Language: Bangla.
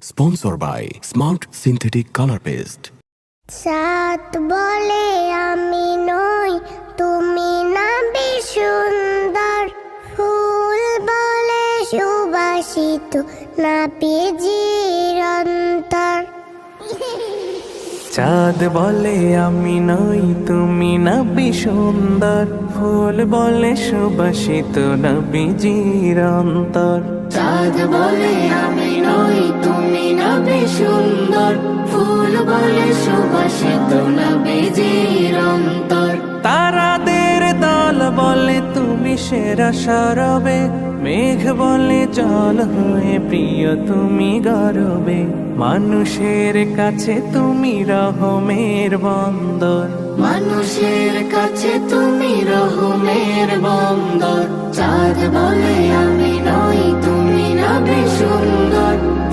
Sponsor by smart synthetic colour paste. চাঁদ বলে আমি নই, তুমি না বেশ সুন্দর। ফুল বলে সুবাসিত, না পেজির অন্তর। চাঁদ বলে আমি নই, তুমি নবী সুন্দর। ফুল বলে সুবাসিত, নবীজির অন্তর। চাঁদ বলে আমি নই, তুমি নবী সুন্দর। ফুল বলে সুবাসিত, নবীজির অন্তর। তারাদের দল বলে তুমি সেরা সরবে। মেঘ বলে জল হয়ে প্রিয় তুমি গরবে। মানুষের কাছে তুমি রহমের বন্দর। মানুষের কাছে তুমি রহমের বন্দর। চাঁদ বলে আমি নই, তুমি নবী সুন্দর।